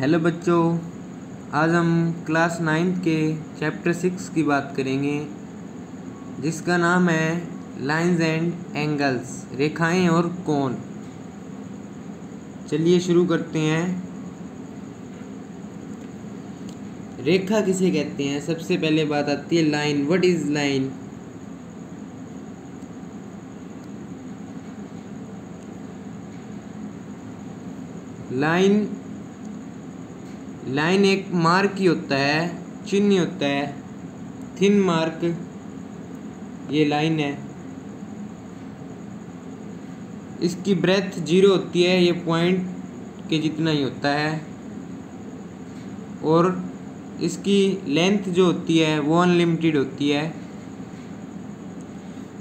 Hello बच्चों, आज हम क्लास 9 के चैप्टर 6 की बात करेंगे जिसका नाम है लाइंस एंड एंगल्स, रेखाएं और कोण। चलिए शुरू करते हैं। रेखा किसे कहते हैं? सबसे पहले बात आती है line. What is line? Line एक मार्क ही होता है, चिन्ह होता है, थिन मार्क। ये लाइन है, इसकी ब्रेथ 0 होती है, ये पॉइंट के जितना ही होता है, और इसकी लेंथ जो होती है वो अनलिमिटेड होती है।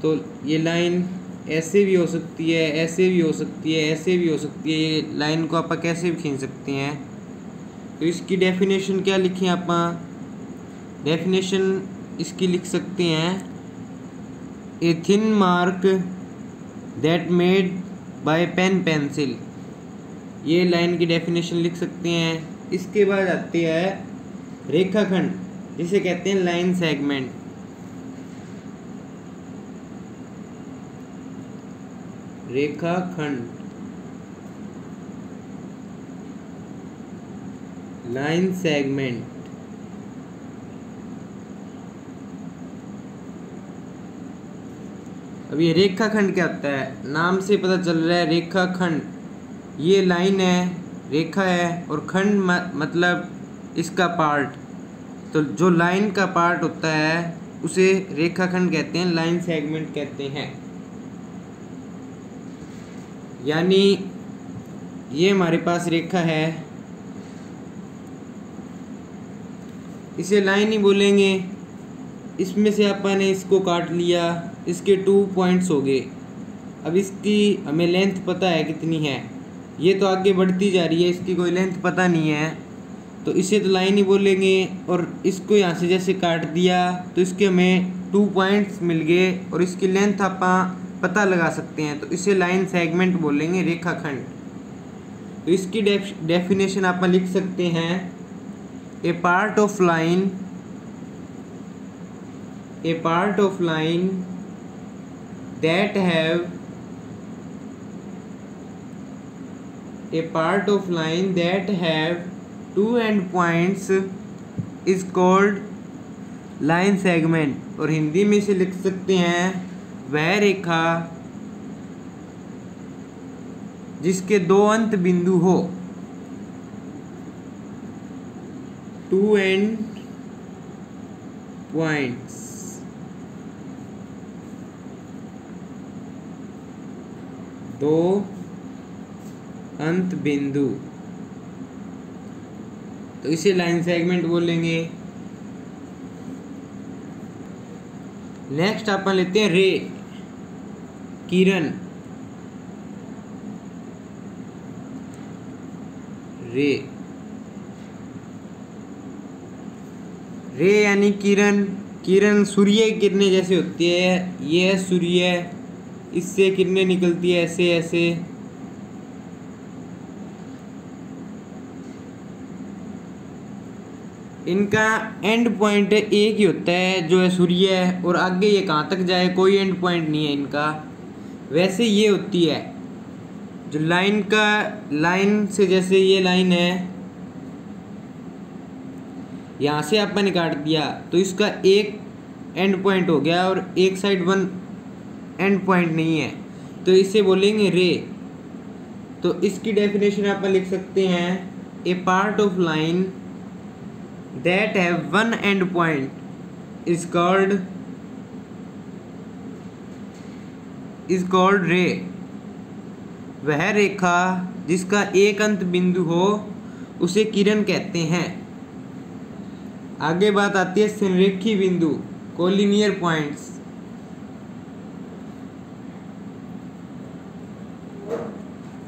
तो ये लाइन ऐसे भी हो सकती है, ऐसे भी हो सकती है, ऐसे भी हो सकती है। ये लाइन को आप कैसे भी खींच सकते हैं। तो इसकी डेफिनेशन क्या लिखें? आप डेफिनेशन इसकी लिख सकते हैं, a thin mark that made by pen pencil. ये लाइन की डेफिनेशन लिख सकते हैं। इसके बाद आती है रेखाखंड, जिसे कहते हैं लाइन सेगमेंट। रेखाखंड, लाइन सेगमेंट। अब ये रेखाखंड क्या होता है? नाम से पता चल रहा है रेखाखंड। ये लाइन है, रेखा है, और खंड मतलब इसका पार्ट। तो जो लाइन का पार्ट होता है उसे रेखाखंड कहते हैं, लाइन सेगमेंट कहते हैं। यानी ये हमारे पास रेखा है, इसे लाइन ही बोलेंगे। इसमें से आपने इसको काट लिया, इसके 2 पॉइंट्स हो गए। अब इसकी हमें लेंथ पता है कितनी है, ये तो आगे बढ़ती जा रही है, इसकी कोई लेंथ पता नहीं है, तो इसे तो लाइन ही बोलेंगे। और इसको यहाँ से जैसे काट दिया तो इसके हमें 2 पॉइंट्स मिल गए, और इसकी लेंथ आप पता लगा सकते हैं, तो इसे लाइन सेगमेंट बोलेंगे, रेखाखंड। तो इसकी डेफिनेशन आप लिख सकते हैं, A part of line that have two end points is called line segment। और हिंदी में इसे लिख सकते हैं, वह रेखा जिसके 2 अंत बिंदु हो, 2 end points। दो अंत बिंदु, तो इसे लाइन सेगमेंट बोलेंगे। नेक्स्ट अपन लेते हैं रे, किरण। रे यानी किरण। किरण सूर्य की किरणें जैसे होती है, ये है सूर्य, इससे किरणें निकलती है ऐसे ऐसे। इनका एंड पॉइंट एक ही होता है, जो है सूर्य, और आगे ये कहाँ तक जाए कोई एंड पॉइंट नहीं है इनका। वैसे ये होती है जो लाइन से, जैसे ये लाइन है, यहाँ से आपने काट दिया तो इसका एक एंड पॉइंट हो गया, और एक साइड 1 एंड पॉइंट नहीं है, तो इसे बोलेंगे रे। तो इसकी डेफिनेशन आप लिख सकते हैं, a part of line that have 1 end point is called ray. वह रेखा जिसका एक अंत बिंदु हो उसे किरण कहते हैं। आगे बात आती है संरेखी बिंदु, कोलिनियर पॉइंट्स।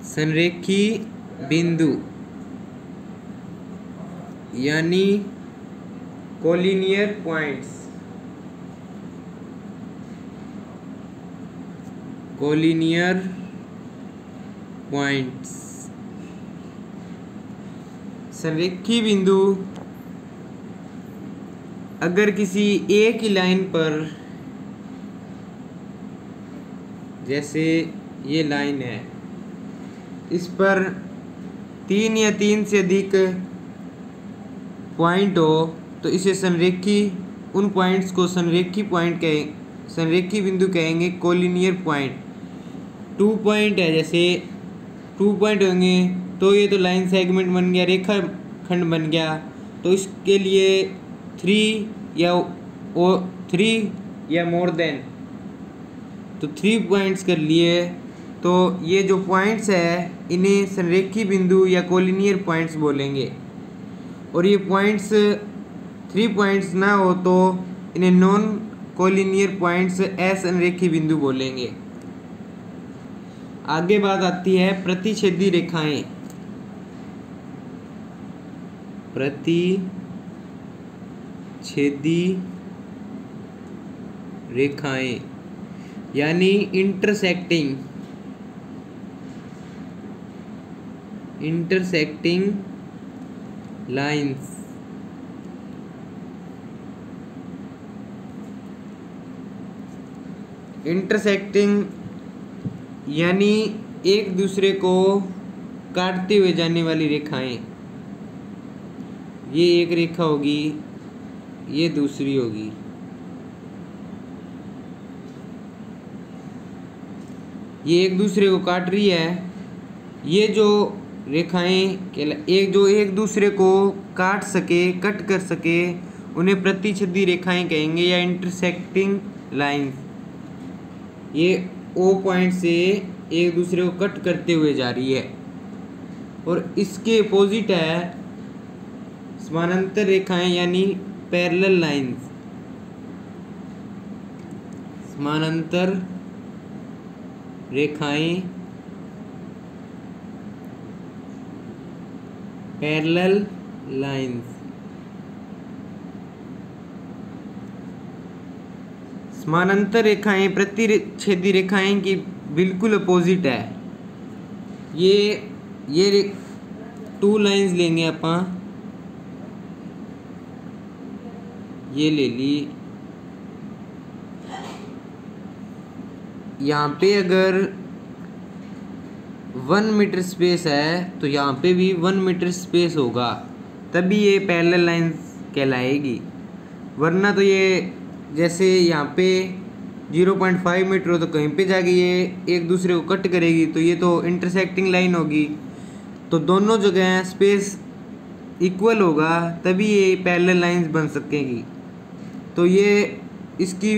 संरेखी बिंदु यानी कोलिनियर पॉइंट्स। संरेखी बिंदु अगर किसी एक ही लाइन पर, जैसे ये लाइन है, इस पर 3 या 3 से अधिक पॉइंट हो तो इसे संरेखी, उन पॉइंट्स को संरेखी पॉइंट संरेखी बिंदु कहेंगे, कोलिनियर पॉइंट। 2 पॉइंट है, जैसे 2 पॉइंट होंगे तो ये तो लाइन सेगमेंट बन गया, रेखा खंड बन गया। तो इसके लिए 3 या मोर देन, तो 3 पॉइंट्स कर लिए। तो ये जो पॉइंट्स है इन्हें संरेखी बिंदु या कोलिनियर पॉइंट्स बोलेंगे। और ये पॉइंट्स 3 पॉइंट्स ना हो तो इन्हें नॉन कोलिनियर पॉइंट्स, असंरेखी बिंदु बोलेंगे। आगे बात आती है प्रतिच्छेदी रेखाएं। प्रतिच्छेदी रेखाएं यानी इंटरसेक्टिंग लाइंस। इंटरसेक्टिंग यानी एक दूसरे को काटते हुए जाने वाली रेखाएं। ये एक रेखा होगी, ये दूसरी होगी। ये एक दूसरे को काट रही है। ये जो रेखाएं एक दूसरे को काट सके, कट कर सके, उन्हें प्रतिच्छेदी रेखाएं कहेंगे या इंटरसेक्टिंग लाइंस। ये ओ पॉइंट से एक दूसरे को कट करते हुए जा रही है। और इसके अपोजिट है समानांतर रेखाएं यानी पैरेलल लाइंस। समानांतर रेखाएं, पैरेलल लाइंस। समानांतर रेखाएं प्रतिच्छेदी रेखाएं की बिल्कुल अपोजिट है। ये 2 लाइंस लेंगे अपन, ये ले ली। यहाँ पे अगर 1 मीटर स्पेस है तो यहाँ पे भी 1 मीटर स्पेस होगा, तभी ये पैरेलल लाइंस कहलाएगी। वरना तो ये जैसे यहाँ पे 0.5 मीटर हो तो कहीं पे जाके ये एक दूसरे को कट करेगी, तो ये तो इंटरसेक्टिंग लाइन होगी। तो दोनों जगह स्पेस इक्वल होगा, तभी ये पैरेलल लाइंस बन सकेगी। तो ये इसकी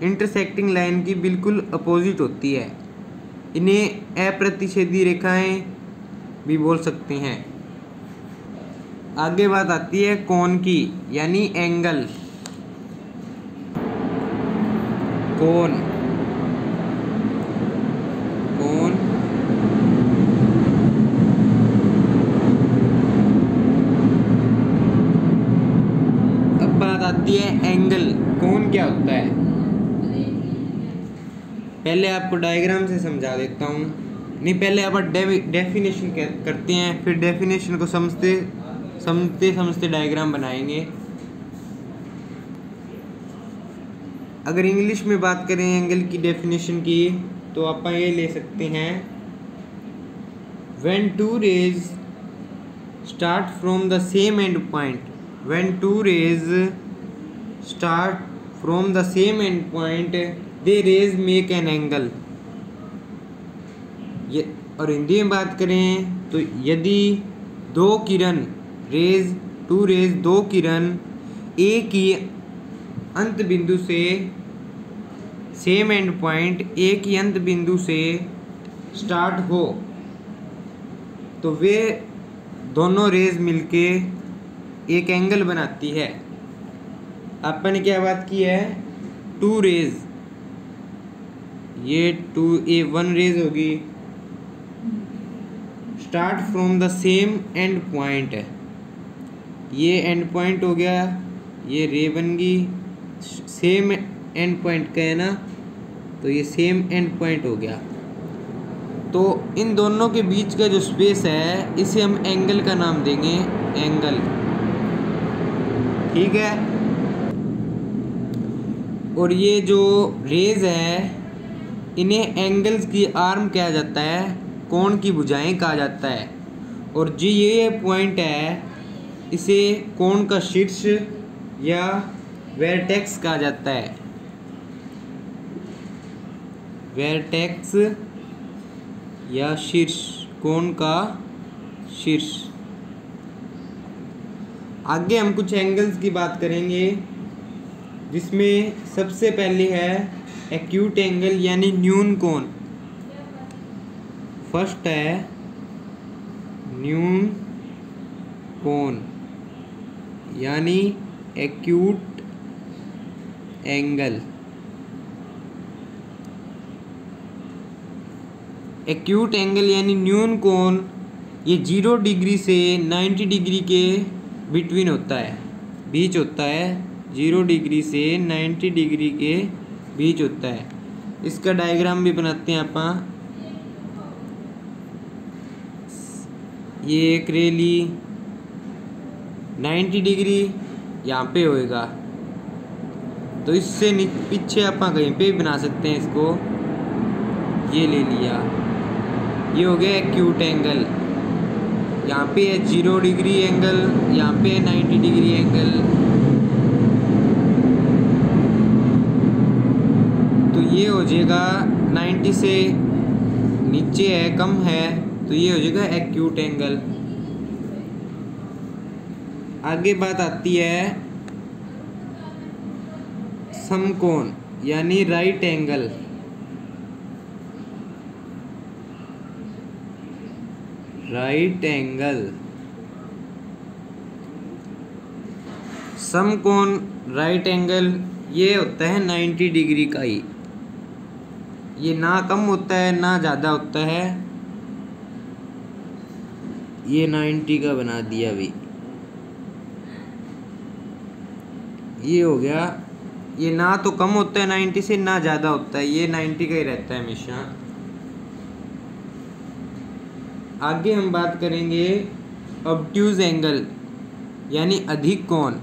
इंटरसेक्टिंग लाइन की बिल्कुल अपोजिट होती है। इन्हें अप्रतिच्छेदी रेखाएं भी बोल सकते हैं। आगे बात आती है कोण की, यानी एंगल। कोण अब बात आती है एंगल। कोण क्या होता है, पहले आपको डायग्राम से समझा देता हूँ। नहीं, पहले आप डेफिनेशन करते हैं, फिर डेफिनेशन को समझते डायग्राम बनाएंगे। अगर इंग्लिश में बात करें एंगल की डेफिनेशन की, तो आप ये ले सकते हैं, when two rays start from the same end point, when two rays start from the same end point, they rays make an angle। ये और हिंदी में बात करें तो यदि दो किरण दो किरण एक ही अंत बिंदु से, सेम एंड पॉइंट, एक ही अंत बिंदु से स्टार्ट हो, तो वे दोनों रेज मिलके एक एंगल बनाती है। अपन ने क्या बात की है, 2 रेज, ये 1 रेज होगी, start from the same and point, ये एंड पॉइंट हो गया, ये रे बन गई, सेम एंड पॉइंट का है ना, तो ये सेम एंड पॉइंट हो गया। तो इन दोनों के बीच का जो स्पेस है इसे हम एंगल का नाम देंगे, एंगल। ठीक है। और ये जो रेज है इन्हें एंगल्स की आर्म कहा जाता है, कोण की भुजाएं कहा जाता है। और जो ये पॉइंट है इसे कोण का शीर्ष या वर्टेक्स कहा जाता है, वर्टेक्स या शीर्ष, कोण का शीर्ष। आगे हम कुछ एंगल्स की बात करेंगे जिसमें सबसे पहले है एक्यूट एंगल यानी न्यून कोण। फर्स्ट है न्यून कोण यानी एक्यूट एंगल। एक्यूट एंगल यानी न्यून कोण ये 0 डिग्री से 90 डिग्री के बिटवीन होता है, बीच होता है। 0 डिग्री से 90 डिग्री के बीच होता है। इसका डायग्राम भी बनाते हैं आप। ये एक रेली 90 डिग्री यहाँ पे होएगा, तो इससे पीछे आप कहीं पे भी बना सकते हैं इसको। ये ले लिया, ये हो गया एक्यूट एंगल। यहाँ पे है 0 डिग्री एंगल, यहाँ पे है 90 डिग्री एंगल। तो ये हो जाएगा 90 से नीचे है, कम है, तो ये हो जाएगा एक्यूट एंगल। आगे बात आती है समकोण यानी राइट एंगल। राइट एंगल, समकोण राइट एंगल ये होता है 90 डिग्री का ही। ये ना कम होता है ना ज़्यादा होता है। ये 90 का बना दिया अभी, ये हो गया। ये ना तो कम होता है 90 से ना ज़्यादा होता है, ये 90 का ही रहता है हमेशा। आगे हम बात करेंगे ऑब्ट्यूज एंगल यानी अधिक कोण।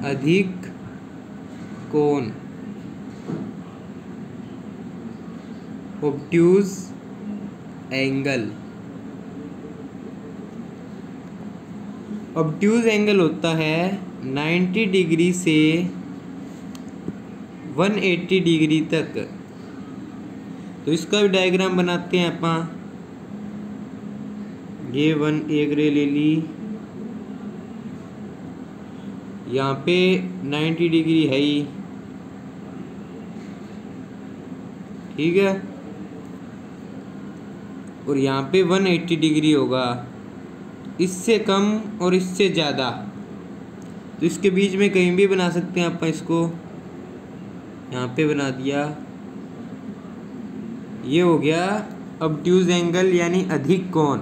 अधिक कोण, ऑब्ट्यूज एंगल। ऑब्ट्यूज एंगल होता है 90 डिग्री से 180 डिग्री तक। तो इसका भी डायग्राम बनाते हैं अपन। ये एक रे ले ली, यहाँ पे 90 डिग्री है ही, ठीक है। और यहाँ पे 180 डिग्री होगा, इससे कम और इससे ज़्यादा। तो इसके बीच में कहीं भी बना सकते हैं अपन इसको। यहाँ पे बना दिया, ये हो गया ऑब्ट्यूज एंगल यानी अधिक कोण।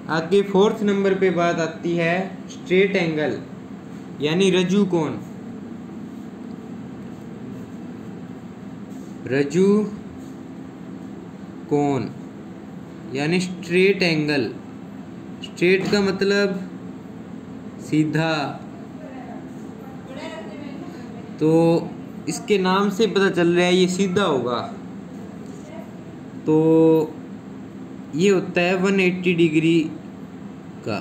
आगे 4th नंबर पे बात आती है स्ट्रेट एंगल यानी रज्जु कोण। रज्जु कोण यानी स्ट्रेट एंगल। स्ट्रेट का मतलब सीधा, तो इसके नाम से पता चल रहा है ये सीधा होगा। तो ये होता है 180 डिग्री का,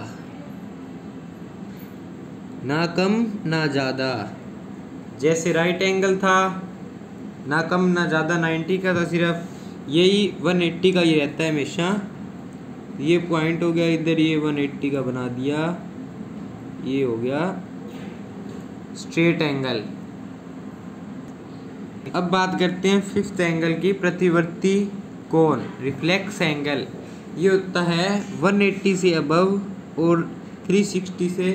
ना कम ना ज़्यादा। जैसे राइट एंगल था, ना कम ना ज़्यादा 90 का था, सिर्फ यही 180 का ये रहता है हमेशा। ये पॉइंट हो गया इधर, ये 180 का बना दिया, ये हो गया स्ट्रेट एंगल। अब बात करते हैं 5th एंगल की, प्रतिवर्ती कोण रिफ्लेक्स एंगल। ये होता है 180 से अबव और 360 से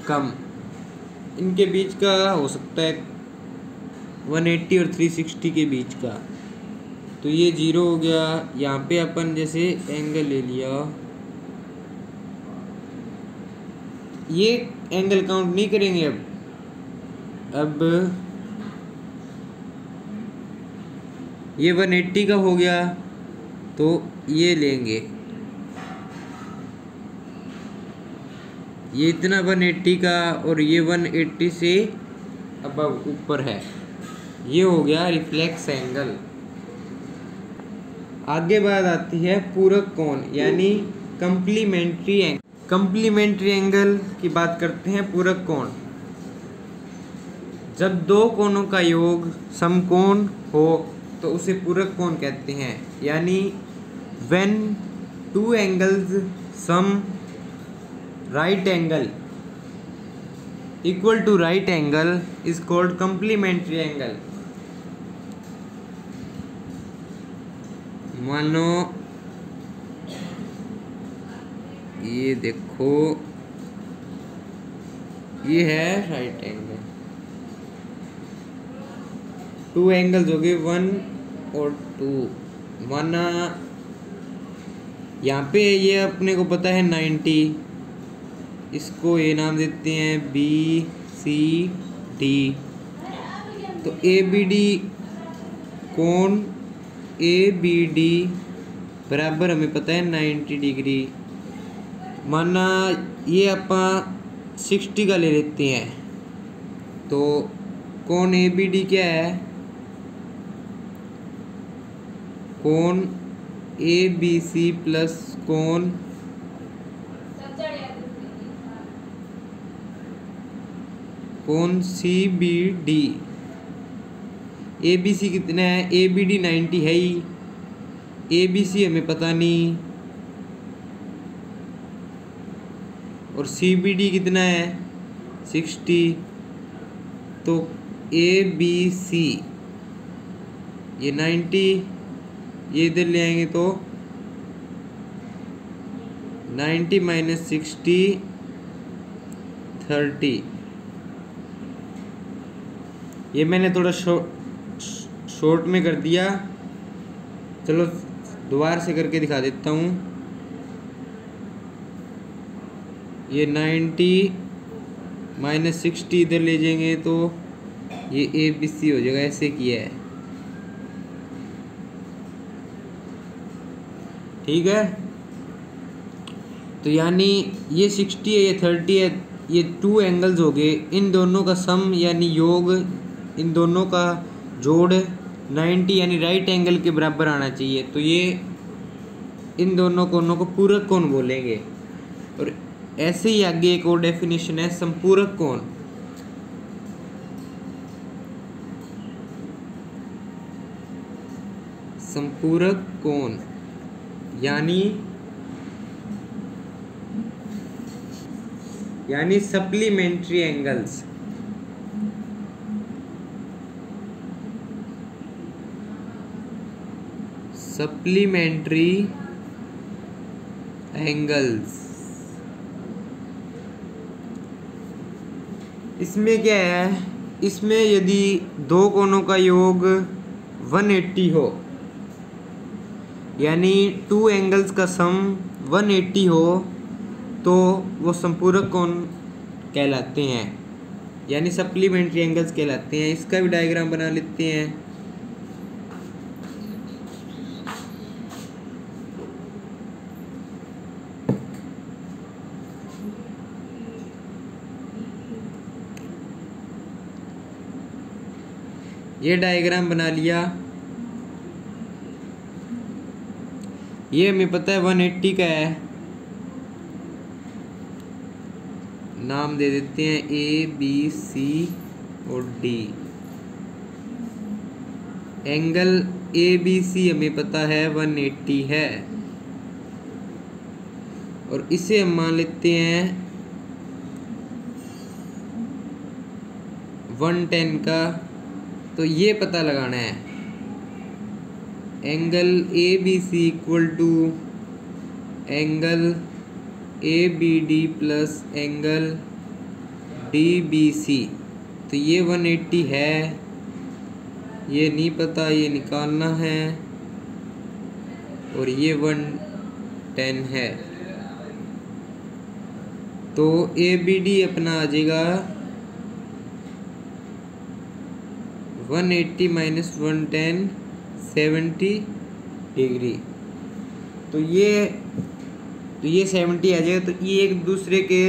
कम। इनके बीच का हो सकता है 180 और 360 के बीच का। तो ये 0 हो गया। यहाँ पे अपन जैसे एंगल ले लिया, ये एंगल काउंट नहीं करेंगे अब, अब ये 180 का हो गया तो ये लेंगे, ये इतना 180 का और ये 180 से अब ऊपर है, ये हो गया रिफ्लेक्स एंगल। आगे बात आती है पूरक कोण यानी कंप्लीमेंट्री एंगल। कंप्लीमेंट्री एंगल की बात करते हैं पूरक कोण। जब दो कोणों का योग समकोण हो तो उसे पूरक कोण कहते हैं, यानी when two angles sum right angle equal to right angle is called complementary angle। मानो ये देखो ये है राइट एंगल, टू एंगल्स हो गए 1 और 2। माना यहाँ पे ये अपने को पता है 90, इसको ये नाम देते हैं BCD। तो ABD कोण ABD बराबर हमें पता है 90 डिग्री। माना ये अपा 60 का ले लेते हैं, तो कोण ABD क्या है, कोण ABC प्लस कोण CBD। ABC कितना है, ABD 90 है ही, ABC हमें पता नहीं, और CBD कितना है 60। तो ABC ये 90, ये इधर ले आएंगे तो 90 माइनस 60 30। ये मैंने थोड़ा शॉर्ट में कर दिया, चलो दोबारा से करके दिखा देता हूँ। ये 90 माइनस 60 इधर ले जाएंगे तो ये ABC हो जाएगा, ऐसे किया है, ठीक है। तो यानी ये 60 है, ये 30 है, ये टू एंगल्स हो गए, इन दोनों का सम यानी योग, इन दोनों का जोड़ 90 यानी राइट एंगल के बराबर आना चाहिए। तो ये इन दोनों कोणों को पूरक कोण बोलेंगे। और ऐसे ही आगे एक और डेफिनेशन है संपूरक कोण। संपूरक कोण यानी सप्लीमेंट्री एंगल्स। सप्लीमेंट्री एंगल्स, इसमें क्या है, इसमें यदि दो कोणों का योग 180 हो, यानी टू एंगल्स का सम 180 हो, तो वो संपूरक कोण कहलाते हैं, यानी सप्लीमेंट्री एंगल्स कहलाते हैं। इसका भी डायग्राम बना लेते हैं। ये डायग्राम बना लिया, ये हमें पता है 180 का है, नाम दे देते हैं ABC और D। एंगल ABC हमें पता है 180 है, और इसे हम मान लेते हैं 110 का। तो ये पता लगाना है angle ABC equal to angle ABD plus angle DBC। तो ये 180 है, ये नहीं पता, ये निकालना है, और ये 110 है। तो ABD अपना आ जाएगा 180 माइनस 110 70 डिग्री। तो ये 70 आ जाएगा। तो ये एक दूसरे के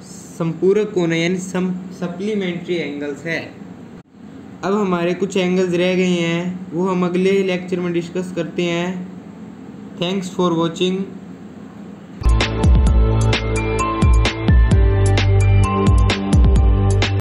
संपूरक कोण है, यानी सप्लीमेंट्री एंगल्स है। अब हमारे कुछ एंगल्स रह गए हैं, वो हम अगले लेक्चर में डिस्कस करते हैं। Thanks for watching.